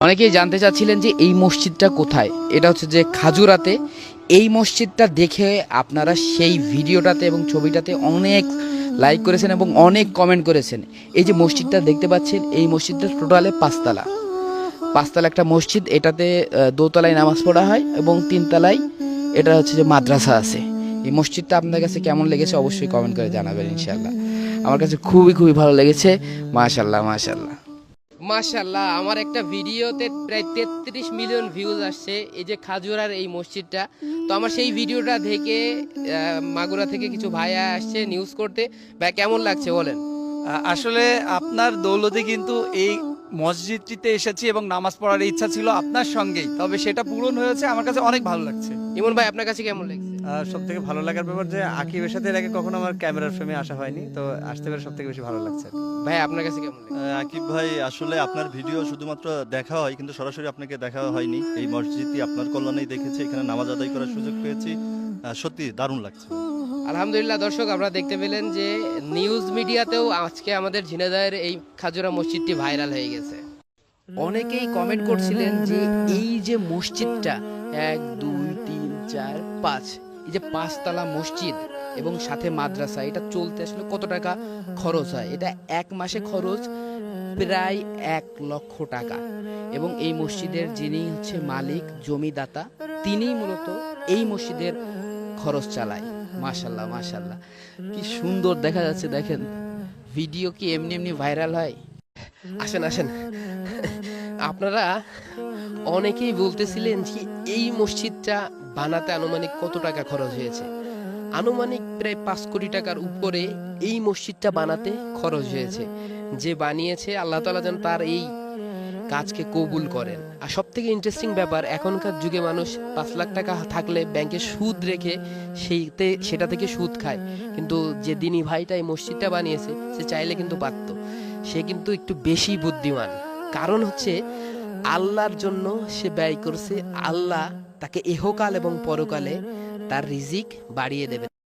অনেকেই জানতে চাচ্ছিলেন যে এই মসজিদটা কোথায়। এটা হচ্ছে যে খাজুরাতে। এই মসজিদটা দেখে আপনারা সেই ভিডিওটাতে এবং ছবিটাতে অনেক লাইক করেছেন এবং অনেক কমেন্ট করেছেন। এই যে মসজিদটা দেখতে পাচ্ছেন, এই মসজিদটা টোটালে পাঁচতলা একটা মসজিদ। এটাতে দোতলায় নামাজ পড়া হয় এবং তিনতলায় এটা হচ্ছে যে মাদ্রাসা আছে। এই মসজিদটা আপনার কাছে কেমন লেগেছে অবশ্যই কমেন্ট করে জানাবেন ইনশাআল্লাহ। আমার কাছে খুবই খুবই ভালো লেগেছে। মাশাআল্লাহ মাশাআল্লাহ মাশাআল্লাহ। আমার একটা ভিডিওতে প্রায় 33 মিলিয়ন ভিউজ আসছে এই যে খাজুরার এই মসজিদটা। তো আমার সেই ভিডিওটা দেখে মাগুরা থেকে কিছু ভাইয়া আসছে নিউজ করতে। ভাই কেমন লাগছে বলেন? আসলে আপনার দৌলতে কিন্তু এই মসজিদটিতে এসেছি এবং নামাজ পড়ার ইচ্ছা ছিল আপনার সঙ্গেই, তবে সেটা পূরণ হয়েছে। আমার কাছে অনেক ভালো লাগছে। ইমন ভাই আপনার কাছে কেমন লাগছে? সব থেকে ভালো লাগার ব্যাপার যে আকিবের সাথে এর আগে কখনো আমার ক্যামেরার ফ্রেমে আসা হয়নি, তো আসতে পেরে সব থেকে বেশি ভালো লাগছে। ভাই আপনার কাছে কেমন লাগছে? আকিব ভাই, আসলে আপনার ভিডিও শুধুমাত্র দেখা হয়, কিন্তু সরাসরি আপনাকে দেখা হয়নি। এই মসজিদটি আপনার কল্যাণেই দেখেছি, এখানে নামাজ আদায় করার সুযোগ পেয়েছি। সত্যি দারুণ লাগছে। আলহামদুলিল্লাহ। দর্শক, আমরা দেখতে পেলেন যে নিউজ মিডিয়াতেও আজকে আমাদের ঝিনাইদহের এই খাজুরা মসজিদটি ভাইরাল হয়ে গেছে। অনেকেই কমেন্ট করছিলেন যে এই যে মসজিদটা 1 2 3 4 5, এই যে পাঁচতলা মসজিদ এবং সাথে মাদ্রাসা, এটা চলতে আসলে কত টাকা খরচ হয়। এটা এক মাসে খরচ প্রায় 1 লক্ষ টাকা। এবং এই মসজিদের যিনি হচ্ছে মালিক, জমিদাতা, তিনিই মূলত এই মসজিদের খরচ চালায়। মাশাল্লাহ মাশাল্লাহ, কি সুন্দর দেখা যাচ্ছে। দেখেন, ভিডিও কি এমনি এমনি ভাইরাল হয়? আসেন আসেন, আপনারা অনেকেই বলতেছিলেন যে এই মসজিদটা বানাতে আনুমানিক কত টাকা খরচ হয়েছে। আনুমানিক প্রায় 5 কোটি টাকার উপরে এই মসজিদটা বানাতে খরচ হয়েছে। যে বানিয়েছে আল্লাহ তাআলা যেন তার এই কাজকে কবুল করেন। আর সব থেকে ইন্টারেস্টিং ব্যাপার, এখনকার যুগে মানুষ 5 লাখ টাকা থাকলে ব্যাংকে সুদ রেখে সেটা থেকে সুদ খায়, কিন্তু যে দিনী ভাইটা এই মসজিদটা বানিয়েছে সে চাইলে কিন্তু পারত। সে কিন্তু একটু বেশি বুদ্ধিমান, কারণ হচ্ছে আল্লাহর জন্য সে ব্যয় করছে। আল্লাহ তাকে ইহকাল এবং পরকালে তার রিজিক বাড়িয়ে দেবে।